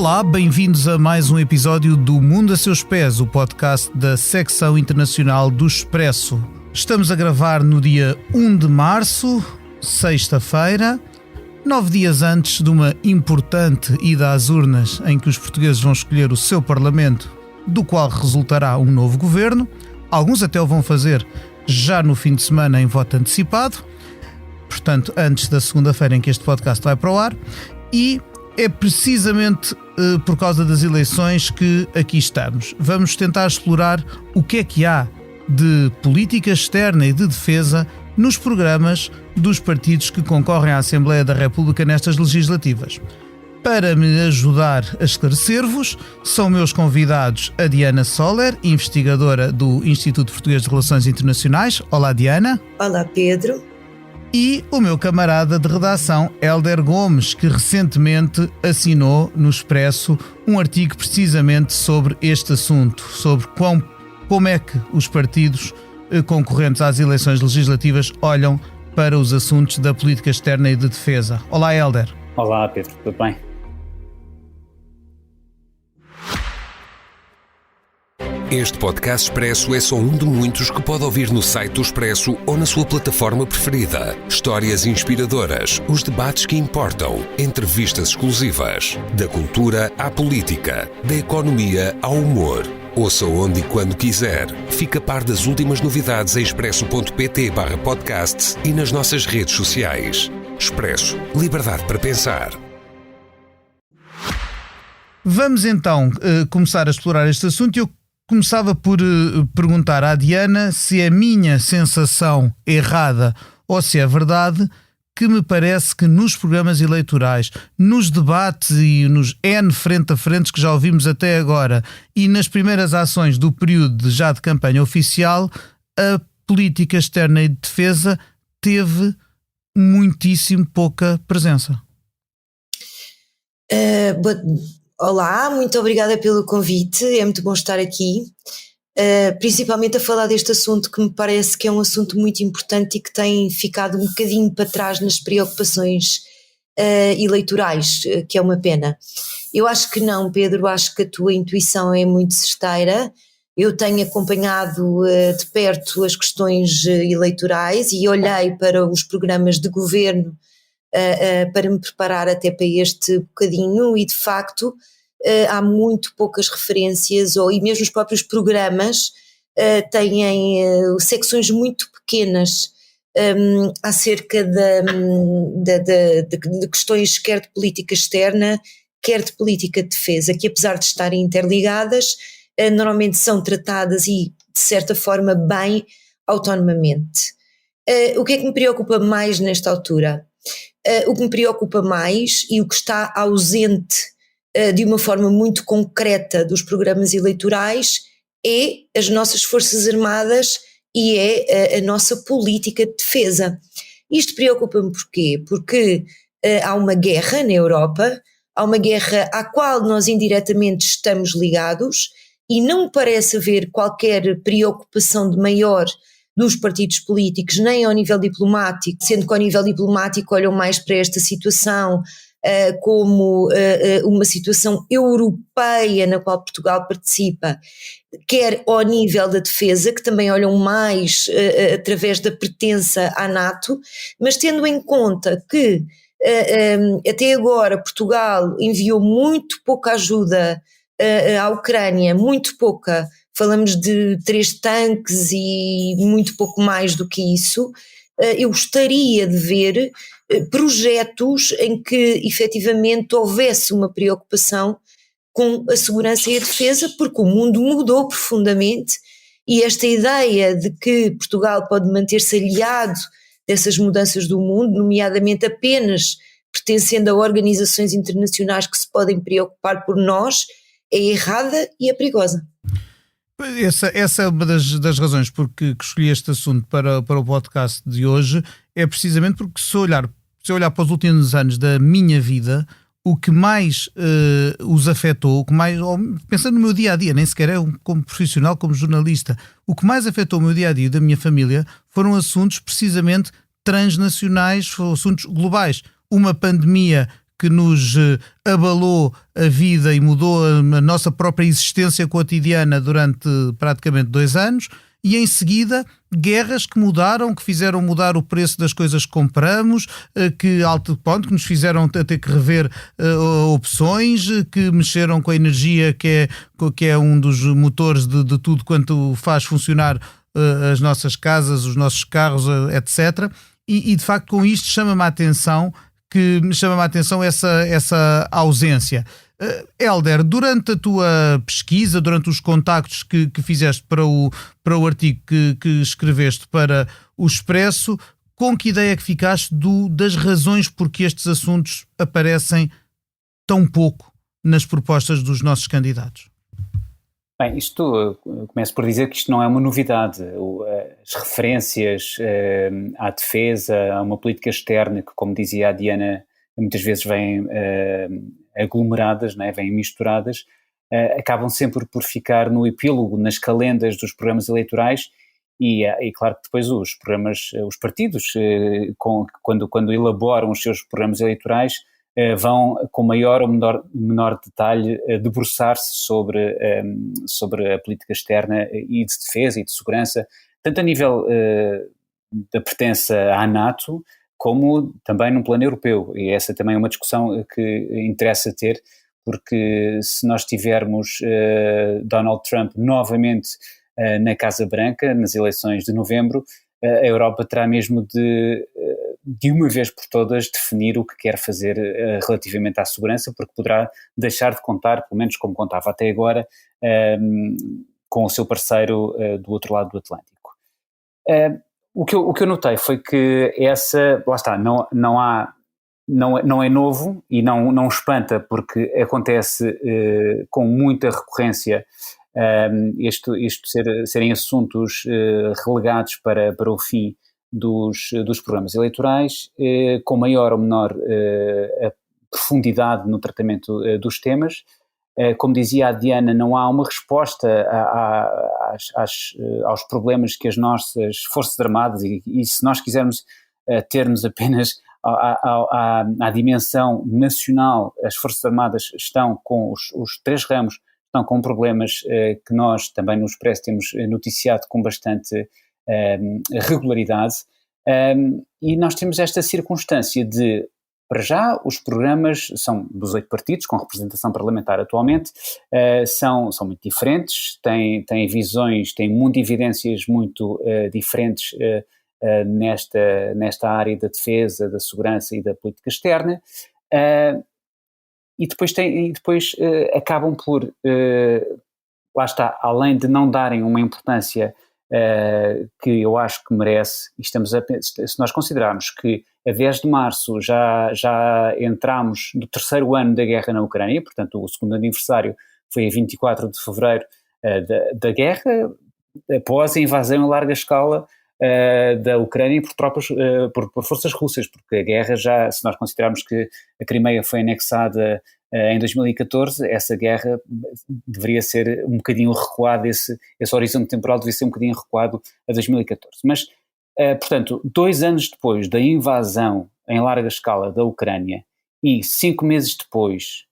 Olá, bem-vindos a mais um episódio do Mundo a Seus Pés, o podcast da secção internacional do Expresso. Estamos a gravar no dia 1 de março, sexta-feira, 9 dias antes de uma importante ida às urnas em que os portugueses vão escolher o seu parlamento, do qual resultará um novo governo. Alguns até o vão fazer já no fim de semana em voto antecipado, portanto antes da segunda-feira em que este podcast vai para o ar, e é precisamente por causa das eleições que aqui estamos. Vamos tentar explorar o que é que há de política externa e de defesa nos programas dos partidos que concorrem à Assembleia da República nestas legislativas. Para me ajudar a esclarecer-vos, são meus convidados a Diana Soler, investigadora do Instituto Português de Relações Internacionais. Olá, Diana. Olá, Pedro. E o meu camarada de redação, Hélder Gomes, que recentemente assinou no Expresso um artigo precisamente sobre este assunto, sobre como é que os partidos concorrentes às eleições legislativas olham para os assuntos da política externa e de defesa. Olá, Hélder. Olá, Pedro, tudo bem? Este podcast Expresso é só um de muitos que pode ouvir no site do Expresso ou na sua plataforma preferida. Histórias inspiradoras, os debates que importam, entrevistas exclusivas. Da cultura à política, da economia ao humor. Ouça onde e quando quiser. Fica a par das últimas novidades em expresso.pt/podcasts e nas nossas redes sociais. Expresso. Liberdade para pensar. Vamos então começar a explorar este assunto. Eu começava por perguntar à Diana se é a minha sensação errada ou se é verdade que me parece que nos programas eleitorais, nos debates e nos N frente a frente que já ouvimos até agora e nas primeiras ações do período já de campanha oficial, a política externa e de defesa teve muitíssimo pouca presença. Olá, muito obrigada pelo convite, é muito bom estar aqui, principalmente a falar deste assunto que me parece que é um assunto muito importante e que tem ficado um bocadinho para trás nas preocupações eleitorais, que é uma pena. Eu acho que não, Pedro, acho que a tua intuição é muito certeira. Eu tenho acompanhado de perto as questões eleitorais e olhei para os programas de governo para me preparar até para este bocadinho e de facto há muito poucas referências e mesmo os próprios programas têm secções muito pequenas acerca de questões quer de política externa, quer de política de defesa, que apesar de estarem interligadas, normalmente são tratadas e de certa forma bem autonomamente. O que é que me preocupa mais nesta altura? O que me preocupa mais e o que está ausente de uma forma muito concreta dos programas eleitorais é as nossas Forças Armadas e é a nossa política de defesa. Isto preocupa-me porquê? Porque há uma guerra na Europa, há uma guerra à qual nós indiretamente estamos ligados e não me parece haver qualquer preocupação de maior dos partidos políticos, nem ao nível diplomático, sendo que ao nível diplomático olham mais para esta situação como uma situação europeia na qual Portugal participa, quer ao nível da defesa, que também olham mais através da pertença à NATO, mas tendo em conta que até agora Portugal enviou muito pouca ajuda à Ucrânia, muito pouca. Falamos de 3 tanques e muito pouco mais do que isso. Eu gostaria de ver projetos em que efetivamente houvesse uma preocupação com a segurança e a defesa, porque o mundo mudou profundamente e esta ideia de que Portugal pode manter-se aliado dessas mudanças do mundo, nomeadamente apenas pertencendo a organizações internacionais que se podem preocupar por nós, é errada e é perigosa. Essa é uma das razões porque escolhi este assunto para o podcast de hoje, é precisamente porque se eu olhar para os últimos anos da minha vida, o que mais os afetou, o que mais, pensando no meu dia-a-dia, nem sequer como profissional, como jornalista, o que mais afetou o meu dia-a-dia da minha família foram assuntos precisamente transnacionais, foram assuntos globais. Uma pandemia que nos abalou a vida e mudou a nossa própria existência cotidiana durante praticamente 2 anos, e em seguida guerras que mudaram, que fizeram mudar o preço das coisas que compramos, que nos fizeram ter que rever opções, que mexeram com a energia, que é um dos motores de tudo quanto faz funcionar as nossas casas, os nossos carros, etc. E de facto com isto chama-me a atenção essa ausência. Hélder, durante a tua pesquisa, durante os contactos que fizeste para o artigo que escreveste para o Expresso, com que ideia que ficaste das razões porque estes assuntos aparecem tão pouco nas propostas dos nossos candidatos? Bem, começo por dizer que isto não é uma novidade. As referências à defesa, a uma política externa que, como dizia a Diana, muitas vezes vêm aglomeradas, não é? Vêm misturadas, acabam sempre por ficar no epílogo, nas calendas dos programas eleitorais e claro que depois os partidos, quando elaboram os seus programas eleitorais, vão com maior ou menor detalhe debruçar-se sobre a política externa e de defesa e de segurança, tanto a nível da pertença à NATO, como também no plano europeu, e essa também é uma discussão que interessa ter, porque se nós tivermos Donald Trump novamente na Casa Branca, nas eleições de novembro, a Europa terá mesmo de uma vez por todas definir o que quer fazer relativamente à segurança, porque poderá deixar de contar, pelo menos como contava até agora, com o seu parceiro do outro lado do Atlântico. O que eu notei foi que lá está, não é novo e não espanta, porque acontece com muita recorrência serem assuntos relegados para o fim dos programas eleitorais, com maior ou menor profundidade no tratamento dos temas. Como dizia a Diana, não há uma resposta aos problemas que as nossas Forças Armadas, e se nós quisermos ter-nos apenas à dimensão nacional, as Forças Armadas estão com os 3 ramos, estão com problemas que nós também no Expresso temos noticiado com bastante regularidade, e nós temos esta circunstância de, para já, os programas são dos 8 partidos com representação parlamentar atualmente, são muito diferentes, têm visões, têm evidências muito diferentes nesta área da defesa, da segurança e da política externa, e depois acabam por, lá está, além de não darem uma importância que eu acho que merece, se nós considerarmos que a 10 de março já entramos no 3º ano da guerra na Ucrânia, portanto o 2º aniversário foi a 24 de fevereiro da guerra, após a invasão em larga escala da Ucrânia por forças russas, porque a guerra se nós considerarmos que a Crimeia foi anexada em 2014, essa guerra deveria ser um bocadinho recuado, esse horizonte temporal devia ser um bocadinho recuado a 2014. Mas, portanto, 2 anos depois da invasão em larga escala da Ucrânia e 5 meses depois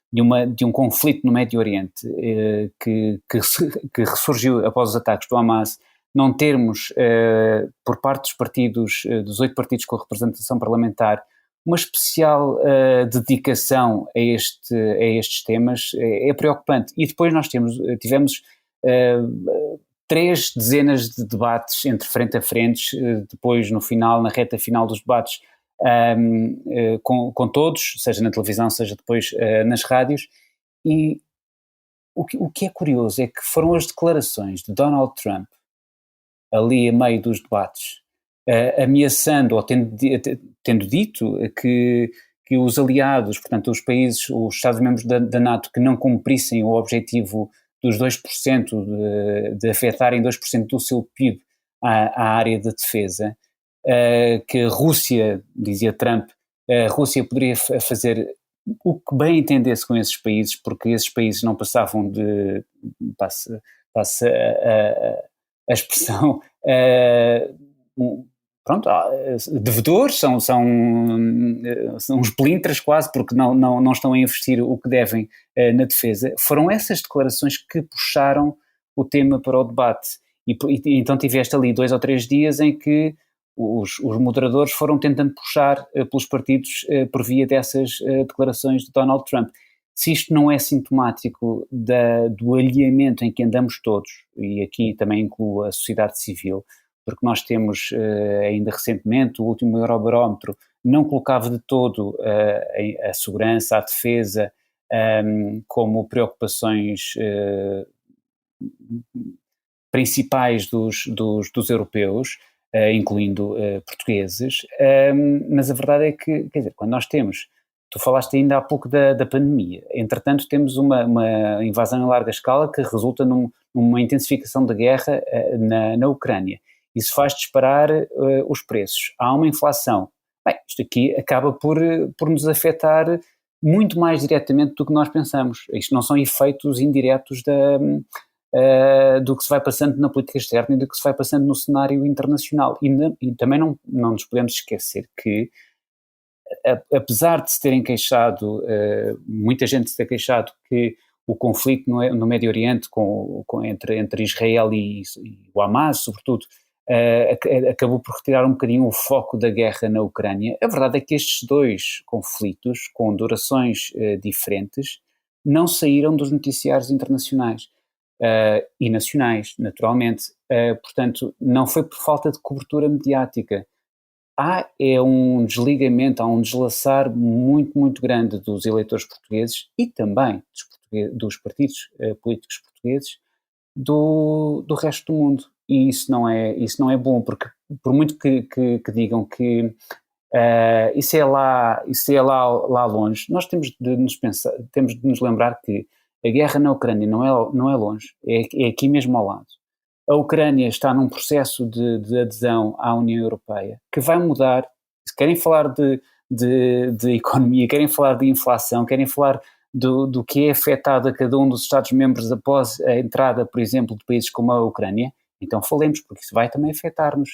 de um conflito no Médio Oriente que ressurgiu após os ataques do Hamas, não termos, por parte dos partidos, dos 8 partidos com representação parlamentar, uma especial dedicação a estes temas é preocupante. E depois nós tivemos 3 dezenas de debates entre frente a frente, depois na reta final dos debates, com todos, seja na televisão, seja depois nas rádios, e o que é curioso é que foram as declarações de Donald Trump ali a meio dos debates, ameaçando ou tendo dito que os aliados, portanto os Estados-membros da NATO que não cumprissem o objetivo dos 2%, de afetarem 2% do seu PIB à área da defesa, que a Rússia, dizia Trump, a Rússia poderia fazer o que bem entendesse com esses países, porque esses países não passavam passa a expressão, pronto, devedores, são uns pelintras quase, porque não estão a investir o que devem na defesa. Foram essas declarações que puxaram o tema para o debate. E então tiveste ali 2 ou 3 dias em que os moderadores foram tentando puxar pelos partidos por via dessas declarações de Donald Trump. Se isto não é sintomático do alinhamento em que andamos todos, e aqui também incluo a sociedade civil, porque nós temos ainda recentemente, o último Eurobarómetro não colocava de todo a segurança, a defesa, como preocupações principais dos europeus, incluindo portugueses, mas a verdade é que, quer dizer, quando nós temos, tu falaste ainda há pouco da pandemia, entretanto temos uma invasão em larga escala que resulta numa intensificação da guerra na Ucrânia. Isso faz disparar os preços. Há uma inflação. Bem, isto aqui acaba por nos afetar muito mais diretamente do que nós pensamos. Isto não são efeitos indiretos do que se vai passando na política externa e do que se vai passando no cenário internacional. E também não nos podemos esquecer que, apesar de se terem queixado, muita gente se ter queixado que o conflito no Médio Oriente entre Israel e o Hamas, sobretudo, acabou por retirar um bocadinho o foco da guerra na Ucrânia. A verdade é que estes 2 conflitos, com durações diferentes, não saíram dos noticiários internacionais e nacionais, naturalmente. Portanto, não foi por falta de cobertura mediática. Há um desligamento, há um deslaçar muito, muito grande dos eleitores portugueses e também dos partidos políticos portugueses do resto do mundo. E isso não é bom, porque por muito que digam que isso é lá longe, nós temos de nos lembrar que a guerra na Ucrânia não é longe, é aqui mesmo ao lado. A Ucrânia está num processo de adesão à União Europeia que vai mudar. Se querem falar de economia, querem falar de inflação, querem falar do que é afetado a cada um dos Estados-membros após a entrada, por exemplo, de países como a Ucrânia, então falemos, porque isso vai também afetar-nos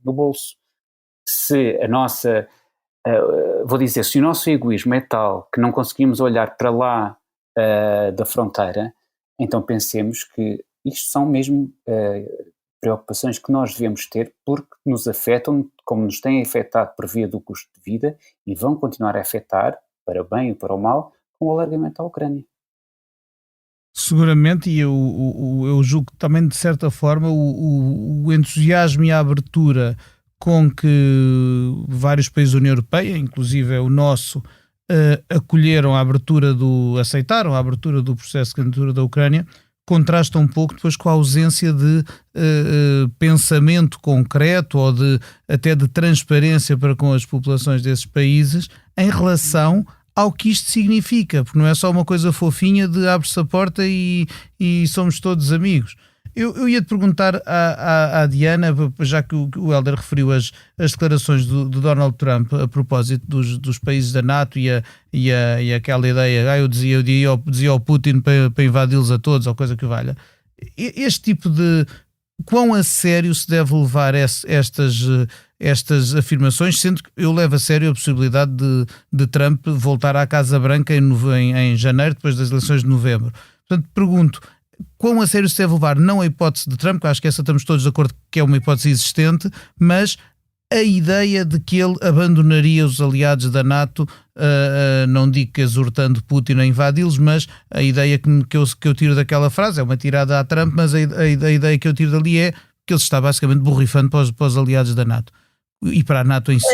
no bolso. Se a nossa, se o nosso egoísmo é tal que não conseguimos olhar para lá da fronteira, então pensemos que isto são mesmo preocupações que nós devemos ter, porque nos afetam, como nos têm afetado por via do custo de vida, e vão continuar a afetar, para o bem e para o mal, com o alargamento à Ucrânia. Seguramente, e eu julgo que também, de certa forma, o entusiasmo e a abertura com que vários países da União Europeia, inclusive o nosso, aceitaram a abertura do processo de candidatura da Ucrânia, contrasta um pouco depois com a ausência de pensamento concreto ou até de transparência para com as populações desses países em relação ao que isto significa, porque não é só uma coisa fofinha de abre-se a porta e somos todos amigos. Eu ia-te perguntar à Diana, já que o Hélder referiu as declarações do Donald Trump a propósito dos países da NATO e aquela ideia, eu dizia ao Putin para invadi-los a todos, ou coisa que valha. Este tipo de... Quão a sério se deve levar estas afirmações, sendo que eu levo a sério a possibilidade de Trump voltar à Casa Branca em janeiro, depois das eleições de novembro. Portanto, pergunto, quão a sério se deve levar, não a hipótese de Trump, que acho que essa estamos todos de acordo que é uma hipótese existente, mas a ideia de que ele abandonaria os aliados da NATO, não digo que exortando Putin a invadi-los, mas a ideia que eu tiro daquela frase, é uma tirada a Trump, mas a ideia que eu tiro dali é que ele está basicamente borrifando para os aliados da NATO e para a NATO em si.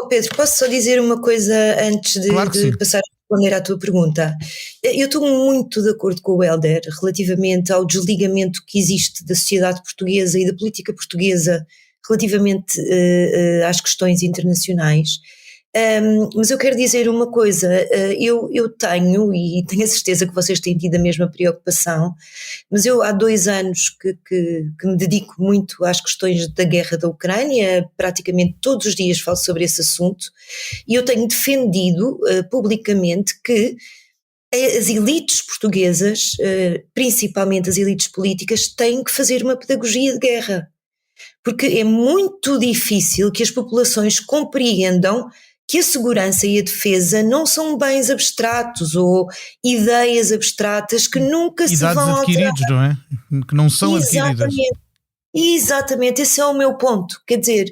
Pedro, posso só dizer uma coisa antes de passar a responder à tua pergunta? Eu estou muito de acordo com o Hélder relativamente ao desligamento que existe da sociedade portuguesa e da política portuguesa relativamente às questões internacionais, mas eu quero dizer uma coisa, eu tenho, e tenho a certeza que vocês têm tido a mesma preocupação, mas eu há 2 anos que me dedico muito às questões da guerra da Ucrânia, praticamente todos os dias falo sobre esse assunto, e eu tenho defendido publicamente que as elites portuguesas, principalmente as elites políticas, têm que fazer uma pedagogia de guerra. porque é muito difícil que as populações compreendam que a segurança e a defesa não são bens abstratos ou ideias abstratas que nunca se vão dados adquiridos, não é? Que não são adquiridas. Exatamente, esse é o meu ponto. Quer dizer,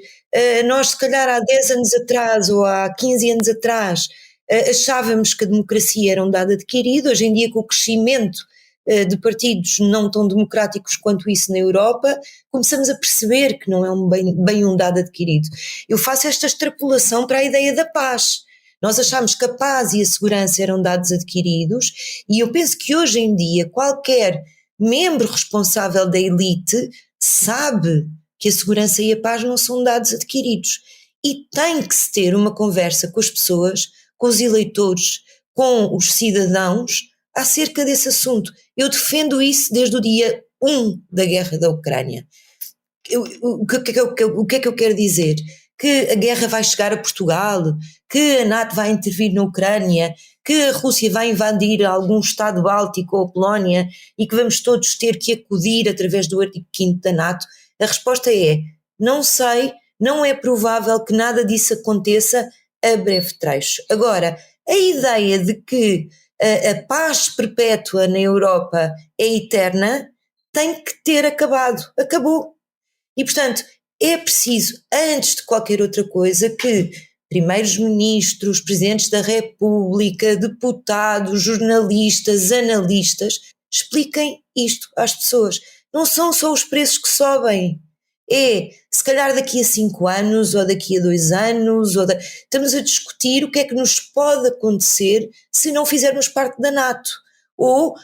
nós se calhar há 10 anos atrás ou há 15 anos atrás achávamos que a democracia era um dado adquirido. Hoje em dia, com o crescimento de partidos não tão democráticos quanto isso na Europa, começamos a perceber que não é bem um dado adquirido. Eu faço esta extrapolação para a ideia da paz. Nós achámos que a paz e a segurança eram dados adquiridos, e eu penso que hoje em dia qualquer membro responsável da elite sabe que a segurança e a paz não são dados adquiridos, e tem que se ter uma conversa com as pessoas, com os eleitores, com os cidadãos acerca desse assunto. Eu defendo isso desde o dia 1 da guerra da Ucrânia. O que é que eu quero dizer? Que a guerra vai chegar a Portugal, que a NATO vai intervir na Ucrânia, que a Rússia vai invadir algum Estado báltico ou a Polónia e que vamos todos ter que acudir através do artigo 5º da NATO? A resposta é: não sei, não é provável que nada disso aconteça a breve trecho. Agora, a ideia de que a paz perpétua na Europa é eterna tem que ter acabado. Acabou. E, portanto, é preciso, antes de qualquer outra coisa, que primeiros ministros, presidentes da República, deputados, jornalistas, analistas, expliquem isto às pessoas. Não são só os preços que sobem. Se calhar daqui a 5 anos ou daqui a 2 anos, estamos a discutir o que é que nos pode acontecer se não fizermos parte da NATO. Ou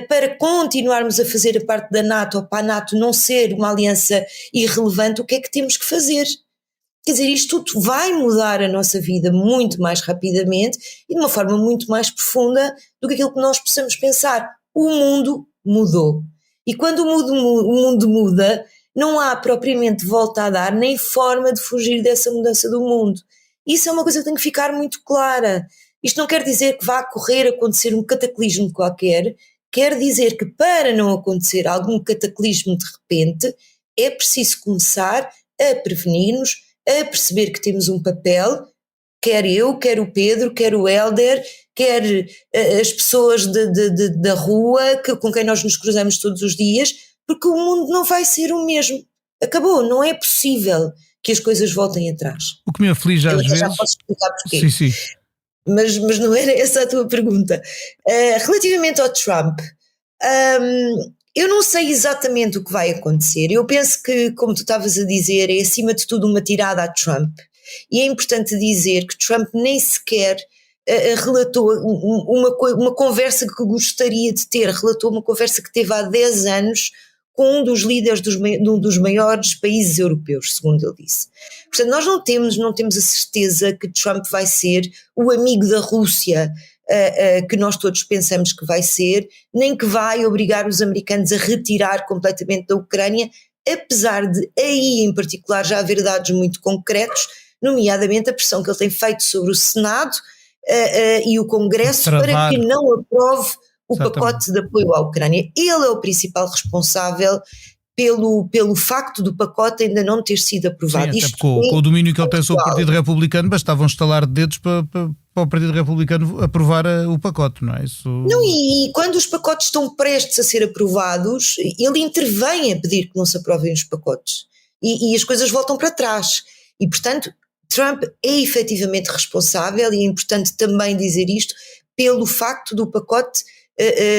para continuarmos a fazer a parte da NATO, ou para a NATO não ser uma aliança irrelevante, o que é que temos que fazer? Quer dizer, isto tudo vai mudar a nossa vida muito mais rapidamente e de uma forma muito mais profunda do que aquilo que nós possamos pensar. O mundo mudou. E quando o mundo muda, não há propriamente volta a dar, nem forma de fugir dessa mudança do mundo. Isso é uma coisa que tem que ficar muito clara. Isto não quer dizer que vá acontecer um cataclismo qualquer, quer dizer que para não acontecer algum cataclismo de repente, é preciso começar a prevenir-nos, a perceber que temos um papel, quer eu, quer o Pedro, quer o Hélder, quer as pessoas da rua com quem nós nos cruzamos todos os dias, porque o mundo não vai ser o mesmo. Acabou, não é possível que as coisas voltem atrás. O que me aflige às vezes... Já posso explicar porquê. Sim. Mas não era essa a tua pergunta. Relativamente ao Trump, eu não sei exatamente o que vai acontecer. Eu penso que, como tu estavas a dizer, é acima de tudo uma tirada a Trump. E é importante dizer que Trump nem sequer relatou uma conversa que gostaria de ter, relatou uma conversa que teve há 10 anos com um dos líderes de um dos maiores países europeus, segundo ele disse. Portanto, nós não temos a certeza que Trump vai ser o amigo da Rússia que nós todos pensamos que vai ser, nem que vai obrigar os americanos a retirar completamente da Ucrânia, apesar de aí em particular já haver dados muito concretos, nomeadamente a pressão que ele tem feito sobre o Senado e o Congresso para que não aprove o pacote de apoio à Ucrânia. Ele é o principal responsável pelo facto do pacote ainda não ter sido aprovado. Sim, com o domínio que ele tem sobre o Partido Republicano, bastava um estalar de dedos para o Partido Republicano aprovar o pacote, não é? Não, e quando os pacotes estão prestes a ser aprovados, ele intervém a pedir que não se aprovem os pacotes. E as coisas voltam para trás. E, portanto, Trump é efetivamente responsável, e é importante também dizer isto, pelo facto do pacote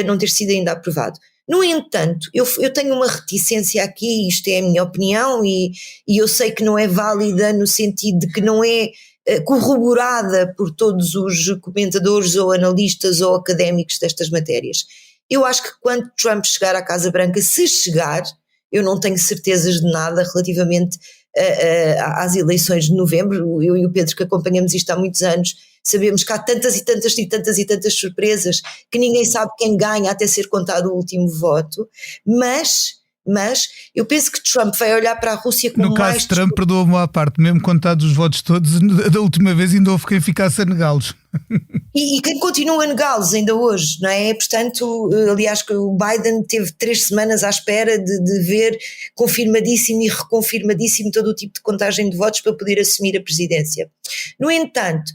não ter sido ainda aprovado. No entanto, eu tenho uma reticência aqui, isto é a minha opinião, e eu sei que não é válida no sentido de que não é corroborada por todos os comentadores ou analistas ou académicos destas matérias. Eu acho que quando Trump chegar à Casa Branca, se chegar, eu não tenho certezas de nada relativamente às eleições de novembro. Eu e o Pedro, que acompanhamos isto há muitos anos, sabemos que há tantas e tantas surpresas que ninguém sabe quem ganha até ser contado o último voto, mas Mas eu penso que Trump vai olhar para a Rússia como no caso mais... de Trump, perdoa-me à parte, mesmo contados os votos todos, da última vez ainda houve quem ficasse a negá-los. E quem continua a negá-los ainda hoje, não é? Portanto, aliás, que o Biden teve 3 semanas à espera de ver confirmadíssimo e reconfirmadíssimo todo o tipo de contagem de votos para poder assumir a presidência. No entanto,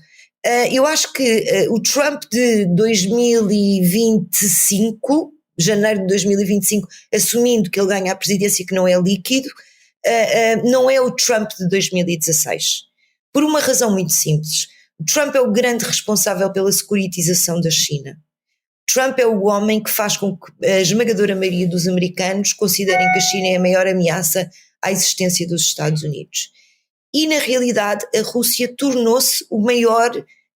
eu acho que o Trump de 2025, janeiro de 2025, assumindo que ele ganha a presidência, que não é líquido, não é o Trump de 2016. Por uma razão muito simples. Trump é o grande responsável pela securitização da China. Trump é o homem que faz com que a esmagadora maioria dos americanos considerem que a China é a maior ameaça à existência dos Estados Unidos. E, na realidade, a Rússia tornou-se o maior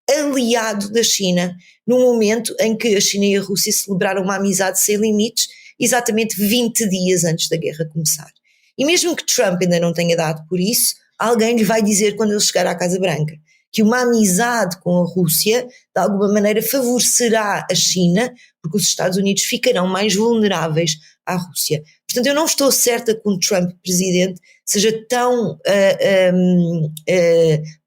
aliado da China, no momento em que a China e a Rússia celebraram uma amizade sem limites, exatamente 20 dias antes da guerra começar. E mesmo que Trump ainda não tenha dado por isso, alguém lhe vai dizer quando ele chegar à Casa Branca que uma amizade com a Rússia, de alguma maneira, favorecerá a China, porque os Estados Unidos ficarão mais vulneráveis à Rússia. Portanto, eu não estou certa que um Trump presidente seja tão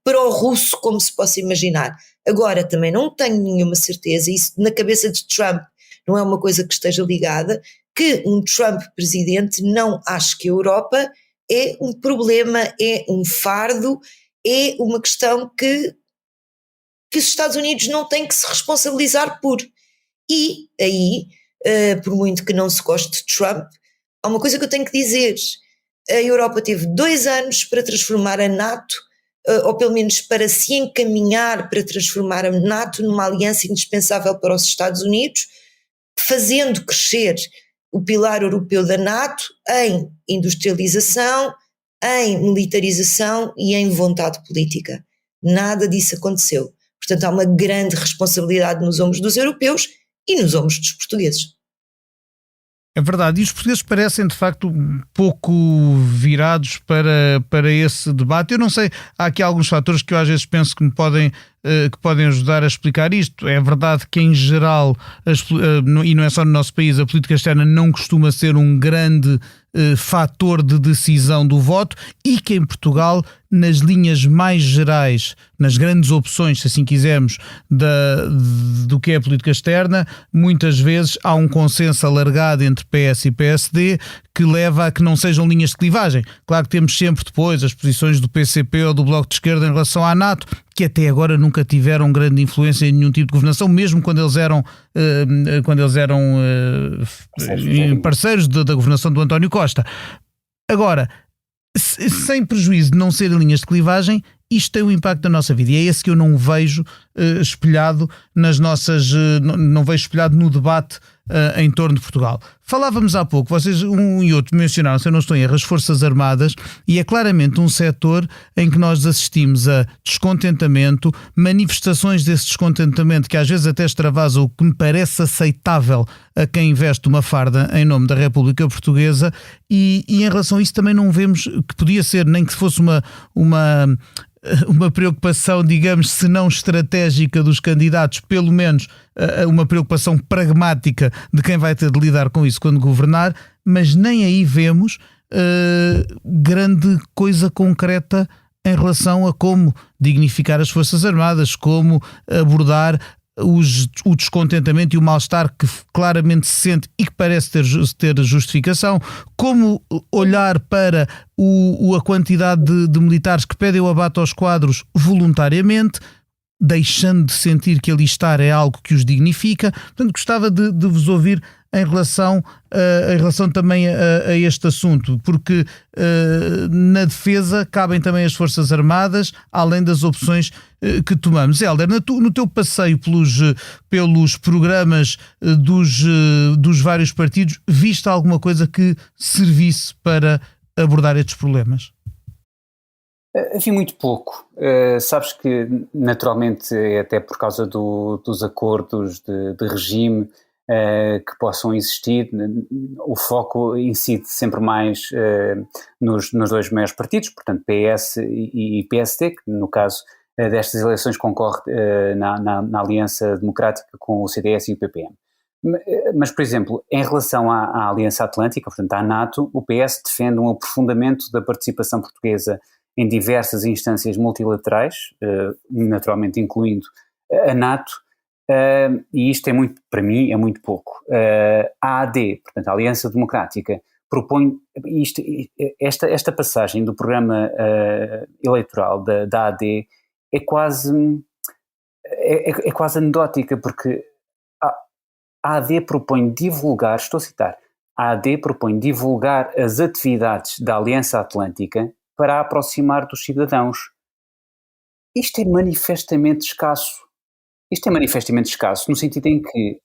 pró-russo como se possa imaginar. Agora, também não tenho nenhuma certeza, isso na cabeça de Trump não é uma coisa que esteja ligada, que um Trump presidente não ache que a Europa é um problema, é um fardo, é uma questão que os Estados Unidos não têm que se responsabilizar por. E aí, por muito que não se goste de Trump, há uma coisa que eu tenho que dizer. A Europa teve 2 anos para transformar a NATO, ou pelo menos para se encaminhar para transformar a NATO numa aliança indispensável para os Estados Unidos, fazendo crescer o pilar europeu da NATO em industrialização, em militarização e em vontade política. Nada disso aconteceu. Portanto, há uma grande responsabilidade nos ombros dos europeus e nos ombros dos portugueses. É verdade, e os portugueses parecem de facto um pouco virados para esse debate. Eu não sei, há aqui alguns fatores que eu às vezes penso que podem ajudar a explicar isto. É verdade que em geral, e não é só no nosso país, a política externa não costuma ser um grande fator de decisão do voto, e que em Portugal, nas linhas mais gerais, nas grandes opções, se assim quisermos, do que é a política externa, muitas vezes há um consenso alargado entre PS e PSD que leva a que não sejam linhas de clivagem. Claro que temos sempre depois as posições do PCP ou do Bloco de Esquerda em relação à NATO, que até agora nunca tiveram grande influência em nenhum tipo de governação, mesmo quando eles eram parceiros da governação do António Costa. Agora, sem prejuízo de não serem linhas de clivagem, isto tem um impacto na nossa vida, e é esse que eu não vejo espelhado não vejo espelhado no debate em torno de Portugal. Falávamos há pouco, vocês um e outro mencionaram, se eu não estou em erro, as Forças Armadas, e é claramente um setor em que nós assistimos a descontentamento, manifestações desse descontentamento que às vezes até extravasa o que me parece aceitável a quem investe uma farda em nome da República Portuguesa, e em relação a isso também não vemos que podia ser, nem que fosse uma preocupação, digamos, se não estratégica dos candidatos, pelo menos uma preocupação pragmática de quem vai ter de lidar com isso quando governar, mas nem aí vemos grande coisa concreta em relação a como dignificar as Forças Armadas, como abordar o descontentamento e o mal-estar que claramente se sente e que parece ter justificação, como olhar para a quantidade de militares que pedem o abate aos quadros voluntariamente, deixando de sentir que ali estar é algo que os dignifica. Portanto, gostava de vos ouvir em relação também a este assunto, porque na defesa cabem também as Forças Armadas, além das opções que tomamos. Hélder, no teu passeio pelos programas dos vários partidos, viste alguma coisa que servisse para abordar estes problemas? Vi muito pouco. Sabes que, naturalmente, até por causa dos acordos de regime que possam existir, o foco incide sempre mais nos 2 maiores partidos, portanto PS e PSD, que no caso destas eleições concorre na Aliança Democrática com o CDS e o PPM. Mas, por exemplo, em relação à Aliança Atlântica, portanto à NATO, o PS defende um aprofundamento da participação portuguesa em diversas instâncias multilaterais, naturalmente incluindo a NATO, e isto é muito, para mim, é muito pouco. A AD, portanto a Aliança Democrática, propõe esta passagem do programa eleitoral da AD é quase anedótica, porque a AD propõe divulgar, estou a citar, a AD propõe divulgar as atividades da Aliança Atlântica para a aproximar dos cidadãos. Isto é manifestamente escasso. No sentido em que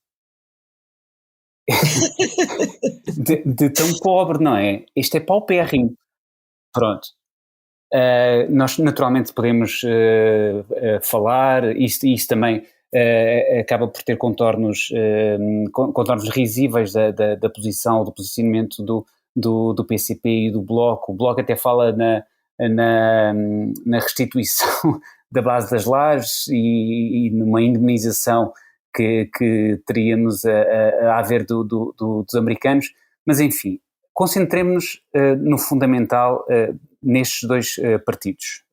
de tão pobre, não é? Isto é paupérrimo. Pronto. Nós naturalmente podemos falar, isso também acaba por ter contornos risíveis da posição, do posicionamento do PCP e do Bloco. O Bloco até fala na restituição da base das lajes e numa indemnização que teríamos a haver dos americanos, mas enfim, concentremos-nos no fundamental nestes dois partidos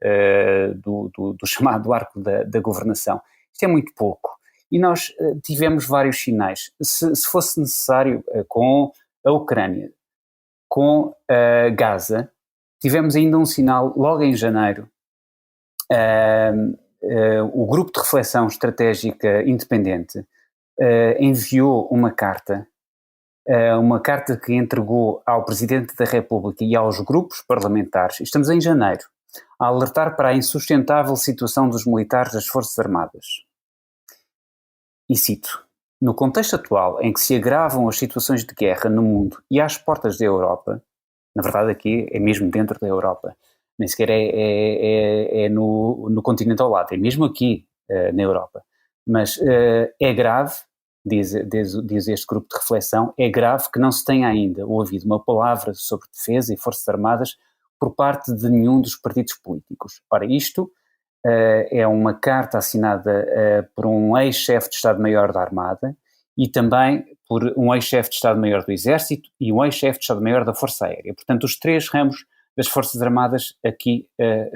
do chamado arco da governação. Isto é muito pouco. E nós tivemos vários sinais. Se fosse necessário, com a Ucrânia, com Gaza, tivemos ainda um sinal logo em janeiro. O Grupo de Reflexão Estratégica Independente enviou uma carta que entregou ao Presidente da República e aos grupos parlamentares, estamos em janeiro, a alertar para a insustentável situação dos militares das Forças Armadas. E cito: no contexto atual em que se agravam as situações de guerra no mundo e às portas da Europa, na verdade aqui é mesmo dentro da Europa, nem sequer é no continente ao lado, é mesmo aqui na Europa, mas é grave, diz este grupo de reflexão, é grave que não se tenha ainda ouvido uma palavra sobre defesa e forças armadas por parte de nenhum dos partidos políticos. Ora, isto é uma carta assinada por um ex-chefe de Estado-Maior da Armada e também por um ex-chefe de Estado-Maior do Exército e um ex-chefe de Estado-Maior da Força Aérea. Portanto, os três ramos das Forças Armadas aqui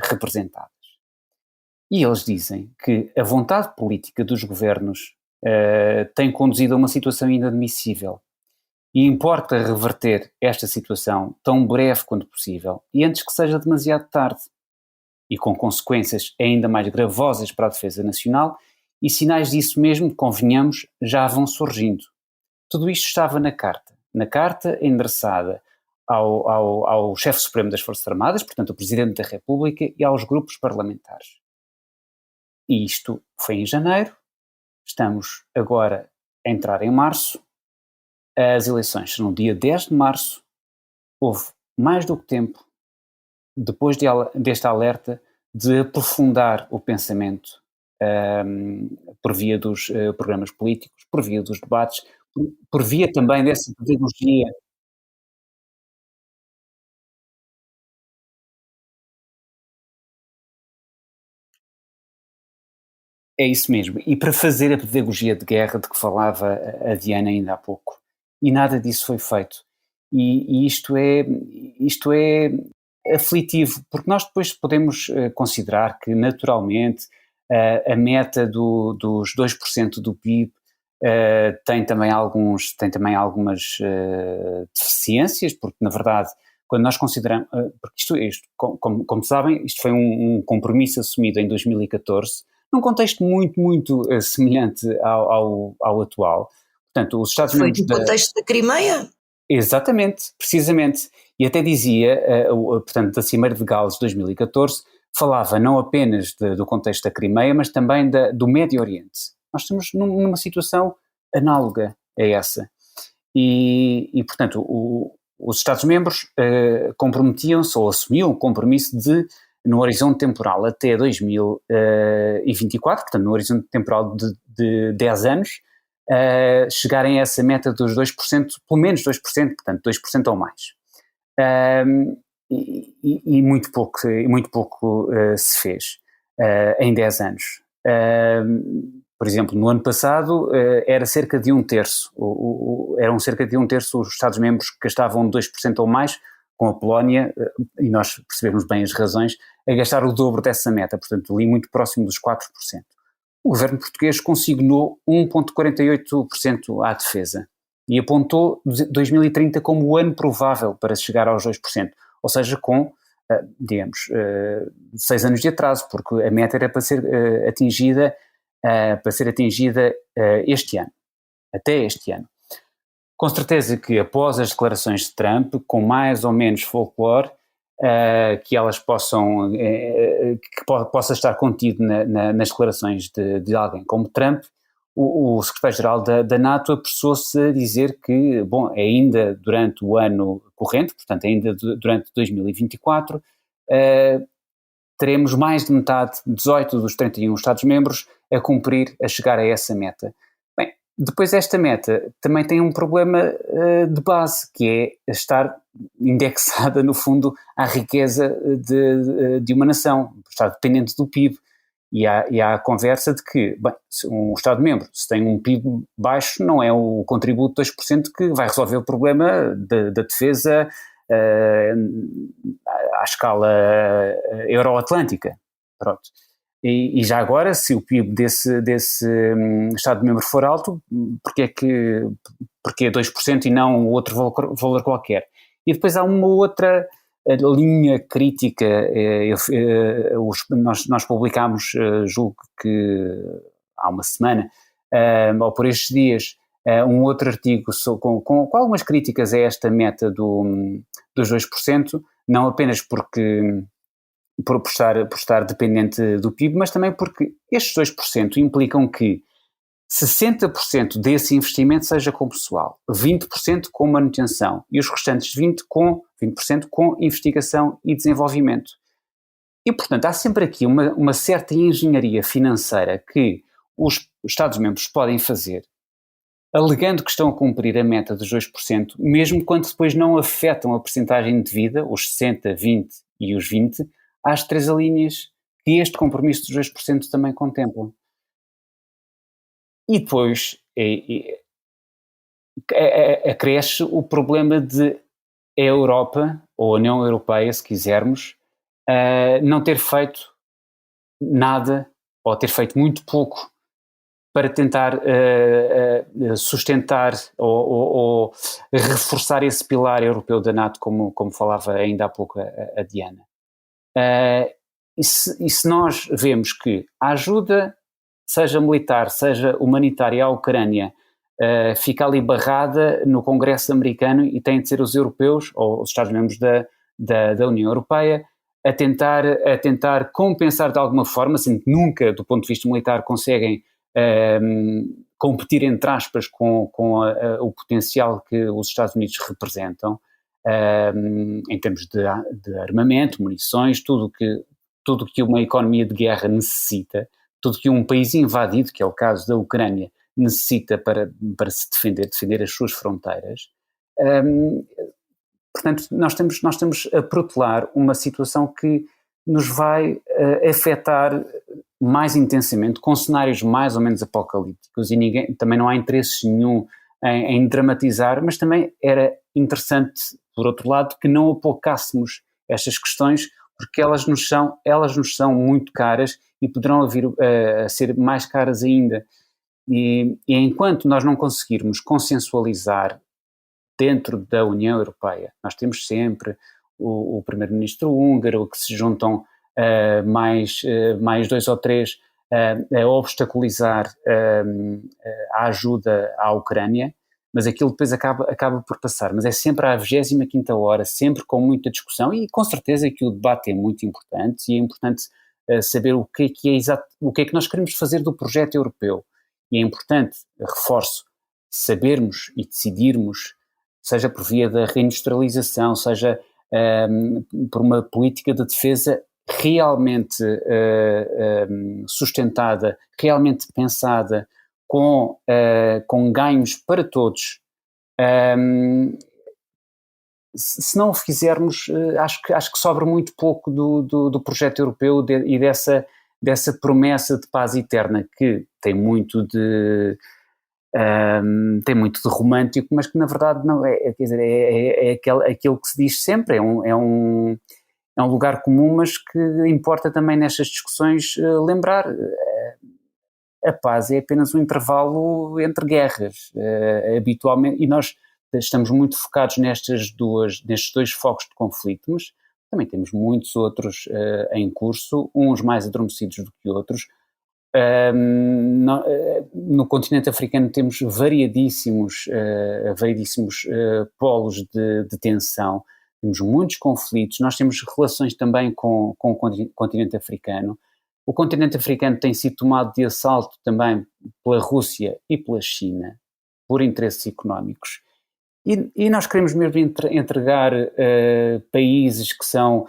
representadas. E eles dizem que a vontade política dos governos tem conduzido a uma situação inadmissível e importa reverter esta situação tão breve quanto possível e antes que seja demasiado tarde, e com consequências ainda mais gravosas para a defesa nacional, e sinais disso mesmo, convenhamos, já vão surgindo. Tudo isto estava na carta endereçada ao chefe supremo das Forças Armadas, portanto o Presidente da República, e aos grupos parlamentares. E isto foi em janeiro, estamos agora a entrar em março, as eleições são no dia 10 de março, houve mais do que tempo, depois deste alerta, de aprofundar o pensamento por via dos programas políticos, por via dos debates, por via também dessa pedagogia. É isso mesmo, e para fazer a pedagogia de guerra de que falava a Diana ainda há pouco. E nada disso foi feito. E isto é aflitivo, porque nós depois podemos considerar que naturalmente a meta dos 2% do PIB tem também algumas deficiências, porque na verdade quando nós consideramos, porque isto como sabem, isto foi um compromisso assumido em 2014, num contexto muito, muito semelhante ao atual. Portanto, os Estados-membros... Foi no contexto da Crimeia? Exatamente, precisamente. E até dizia, portanto, da Cimeira de Gales de 2014, falava não apenas do contexto da Crimeia, mas também do Médio Oriente. Nós estamos numa situação análoga a essa. E portanto, os Estados-membros comprometiam-se ou assumiam o compromisso de, no horizonte temporal até 2024, portanto no horizonte temporal de 10 anos, chegarem a essa meta dos 2%, pelo menos 2%, portanto 2% ou mais. E muito pouco se fez em 10 anos. Por exemplo, no ano passado era cerca de um terço, eram cerca de um terço os Estados-membros que gastavam 2% ou mais, com a Polónia, e nós percebemos bem as razões, a gastar o dobro dessa meta, portanto ali muito próximo dos 4%. O governo português consignou 1,48% à defesa e apontou 2030 como o ano provável para chegar aos 2%, ou seja, com, digamos, 6 anos de atraso, porque a meta era para ser atingida este ano, até este ano. Com certeza que após as declarações de Trump, com mais ou menos folclore, que elas possam, que possa estar contido nas declarações de alguém como Trump, o secretário-geral da NATO apressou-se a dizer que, bom, ainda durante o ano corrente, portanto ainda durante 2024, teremos mais de metade, 18 dos 31 Estados-membros, a chegar a essa meta. Bem, depois esta meta também tem um problema de base, que é estar indexada, no fundo, à riqueza de uma nação, estar dependente do PIB. E há a conversa de que, bem, um Estado-membro, se tem um PIB baixo, não é o contributo de 2% que vai resolver o problema da defesa à escala euroatlântica. Pronto. E já agora, se o PIB desse Estado-membro for alto, porque é 2% e não outro valor qualquer? E depois há uma outra linha crítica, nós publicámos, julgo que há uma semana, ou por estes dias, um outro artigo com algumas críticas a esta meta dos 2%, não apenas por estar dependente do PIB, mas também porque estes 2% implicam que 60% desse investimento seja com pessoal, 20% com manutenção e os restantes 20% com investigação e desenvolvimento. E, portanto, há sempre aqui uma certa engenharia financeira que os Estados-membros podem fazer, alegando que estão a cumprir a meta dos 2%, mesmo quando depois não afetam a percentagem devida, os 60%, 20% e os 20%, às 3 alíneas que este compromisso dos 2% também contempla. E depois acresce o problema de a Europa, ou a União Europeia, se quisermos, não ter feito nada, ou ter feito muito pouco, para tentar sustentar ou reforçar esse pilar europeu da NATO, como falava ainda há pouco a Diana. E se nós vemos que a ajuda, seja militar, seja humanitária à Ucrânia, fica ali barrada no Congresso americano e têm de ser os europeus, ou os Estados-membros da União Europeia, a tentar compensar de alguma forma, sendo que nunca, do ponto de vista militar, conseguem competir, entre aspas, com o potencial que os Estados Unidos representam, em termos de armamento, munições, tudo que uma economia de guerra necessita, tudo que um país invadido, que é o caso da Ucrânia, necessita para se defender as suas fronteiras. Portanto, nós estamos a protelar uma situação que nos vai afetar mais intensamente, com cenários mais ou menos apocalípticos, e também não há interesse nenhum em dramatizar, mas também era interessante, por outro lado, que não apocássemos estas questões, porque elas nos são muito caras e poderão vir a ser mais caras ainda. E enquanto nós não conseguirmos consensualizar dentro da União Europeia, nós temos sempre o primeiro-ministro húngaro, que se juntam mais 2 ou 3 a obstaculizar a ajuda à Ucrânia, mas aquilo depois acaba por passar. Mas é sempre à 25ª hora, sempre com muita discussão, e com certeza que o debate é muito importante, e é importante saber o que é que nós queremos fazer do projeto europeu. E é importante, reforço, sabermos e decidirmos, seja por via da reindustrialização, seja por uma política de defesa realmente sustentada, realmente pensada, com ganhos para todos. Se não o fizermos, acho que sobra muito pouco do projeto europeu e dessa promessa de paz eterna que tem muito de romântico, mas que na verdade não é, quer dizer, aquilo que se diz sempre, é um lugar comum, mas que importa também nestas discussões lembrar. A paz é apenas um intervalo entre guerras, habitualmente, e nós estamos muito focados nestes dois focos de conflito, mas também temos muitos outros em curso, uns mais adormecidos do que outros. No continente africano temos variedíssimos polos de tensão, temos muitos conflitos, nós temos relações também com o continente africano. O continente africano tem sido tomado de assalto também pela Rússia e pela China, por interesses económicos. E nós queremos mesmo entregar países que são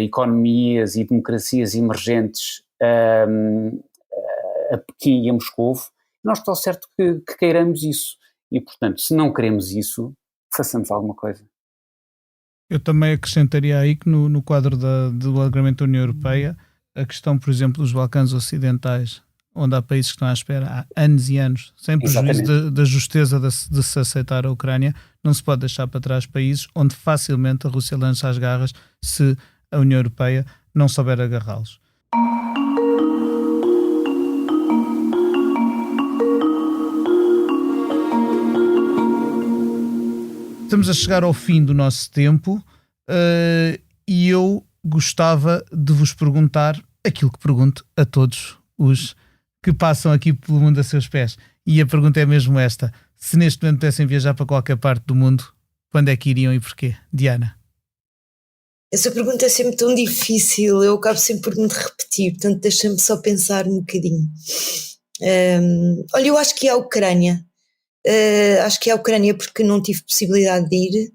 economias e democracias emergentes a Pequim e a Moscovo. Nós está certo que queiramos isso. E, portanto, se não queremos isso, façamos alguma coisa. Eu também acrescentaria aí que no quadro do alargamento da União Europeia, a questão, por exemplo, dos Balcãs Ocidentais, onde há países que estão à espera há anos e anos, sem prejuízo da justeza de se aceitar a Ucrânia, não se pode deixar para trás países onde facilmente a Rússia lança as garras se a União Europeia não souber agarrá-los. Estamos a chegar ao fim do nosso tempo e eu gostava de vos perguntar aquilo que pergunto a todos os que passam aqui pelo mundo a seus pés. E a pergunta é mesmo esta: se neste momento pudessem viajar para qualquer parte do mundo, quando é que iriam e porquê? Diana? Essa pergunta é sempre tão difícil, eu acabo sempre por me repetir, portanto deixa-me só pensar um bocadinho. Olha, eu acho que é a Ucrânia. Acho que é a Ucrânia porque não tive possibilidade de ir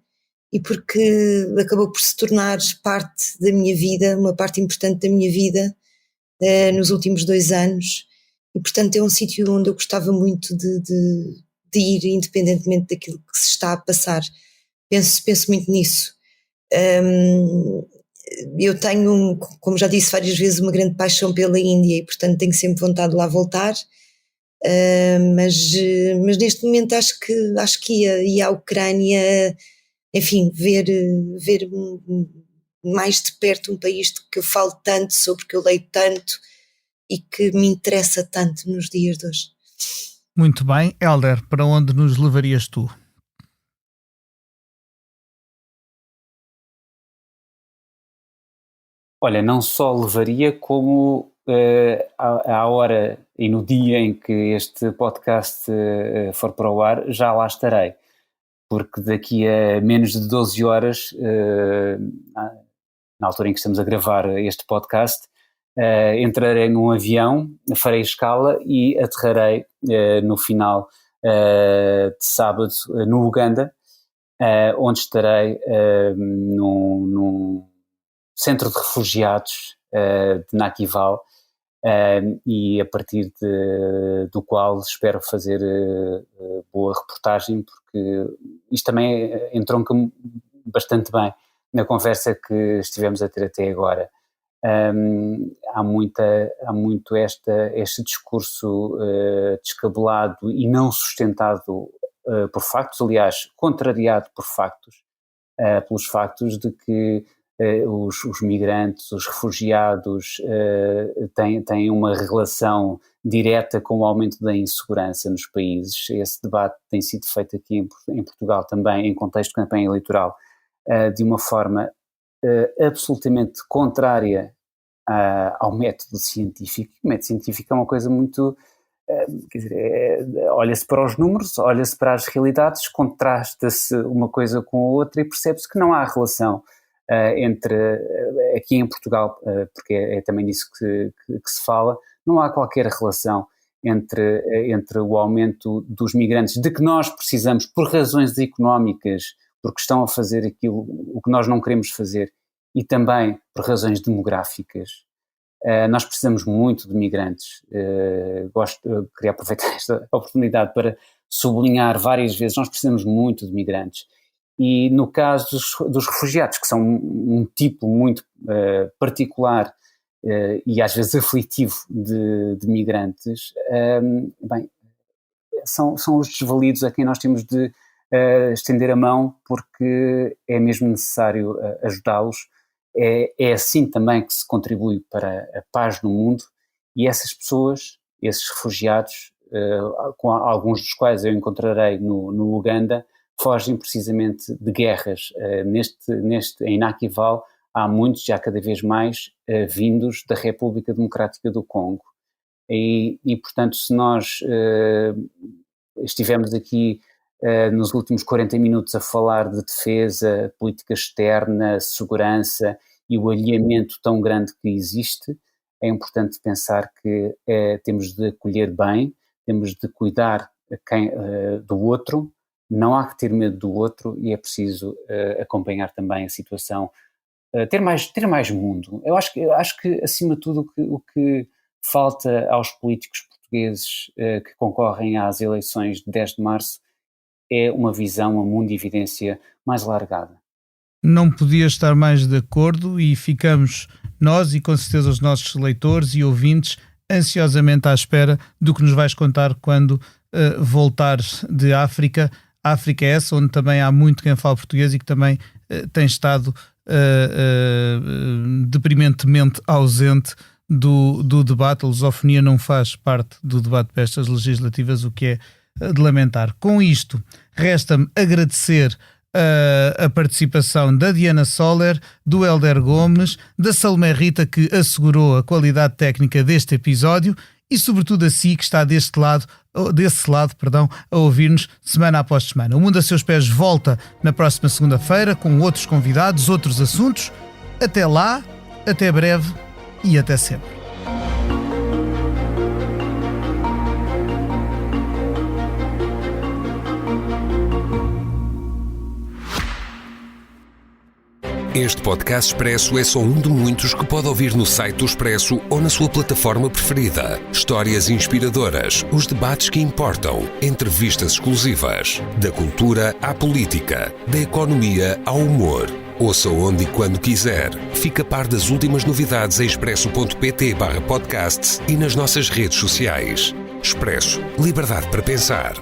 e porque acabou por se tornar parte da minha vida, uma parte importante da minha vida nos últimos 2 anos, e portanto é um sítio onde eu gostava muito de ir, independentemente daquilo que se está a passar. Penso muito nisso. Eu tenho, como já disse várias vezes, uma grande paixão pela Índia e portanto tenho sempre vontade de lá voltar. Mas neste momento acho que ia à Ucrânia, enfim, ver mais de perto um país de que eu falo tanto, sobre que eu leio tanto e que me interessa tanto nos dias de hoje. Muito bem. Hélder, para onde nos levarias tu? Olha, não só levaria, como à hora e no dia em que este podcast for para o ar, já lá estarei, porque daqui a menos de 12 horas, na altura em que estamos a gravar este podcast, entrarei num avião, farei escala e aterrarei no final de sábado no Uganda, onde estarei num centro de refugiados de Nakival, e a partir do qual espero fazer boa reportagem, porque isto também entronca bastante bem na conversa que estivemos a ter até agora. Há muito este discurso descabelado e não sustentado por factos, aliás, contrariado por factos, pelos factos de que os migrantes, os refugiados têm uma relação direta com o aumento da insegurança nos países. Esse debate tem sido feito aqui em Portugal também, em contexto de campanha eleitoral, de uma forma absolutamente contrária ao método científico. O método científico é uma coisa muito... quer dizer, olha-se para os números, olha-se para as realidades, contrasta-se uma coisa com a outra e percebe-se que não há relação entre, aqui em Portugal, porque é também disso que se fala, não há qualquer relação entre o aumento dos migrantes, de que nós precisamos por razões económicas, porque estão a fazer o que nós não queremos fazer, e também por razões demográficas. Nós precisamos muito de migrantes. Queria aproveitar esta oportunidade para sublinhar várias vezes, nós precisamos muito de migrantes. E no caso dos refugiados, que são um tipo muito particular e às vezes aflitivo de migrantes, bem, são os desvalidos a quem nós temos de estender a mão, porque é mesmo necessário ajudá-los. É assim também que se contribui para a paz no mundo, e essas pessoas, esses refugiados, com alguns dos quais eu encontrarei no Uganda, fogem precisamente de guerras. Em Nakival há muitos, já cada vez mais, vindos da República Democrática do Congo. E portanto, se nós estivemos aqui nos últimos 40 minutos a falar de defesa, política externa, segurança e o alinhamento tão grande que existe, é importante pensar que temos de acolher bem, temos de cuidar do outro, não há que ter medo do outro, e é preciso acompanhar também a situação, ter mais mundo. Eu acho que acima de tudo, o que falta aos políticos portugueses que concorrem às eleições de 10 de março é uma visão, uma mundividência mais largada. Não podia estar mais de acordo, e ficamos nós e com certeza os nossos leitores e ouvintes ansiosamente à espera do que nos vais contar quando voltares de África. A África é essa onde também há muito quem fala português e que também tem estado deprimentemente ausente do debate. A lusofonia não faz parte do debate para estas legislativas, o que é de lamentar. Com isto, resta-me agradecer a participação da Diana Soler, do Hélder Gomes, da Salomé Rita, que assegurou a qualidade técnica deste episódio, e sobretudo a si, que está desse lado, a ouvir-nos semana após semana. O Mundo a Seus Pés volta na próxima segunda-feira com outros convidados, outros assuntos. Até lá, até breve e até sempre. Este podcast Expresso é só um de muitos que pode ouvir no site do Expresso ou na sua plataforma preferida. Histórias inspiradoras, os debates que importam, entrevistas exclusivas. Da cultura à política, da economia ao humor. Ouça onde e quando quiser. Fica a par das últimas novidades em expresso.pt/podcasts e nas nossas redes sociais. Expresso. Liberdade para pensar.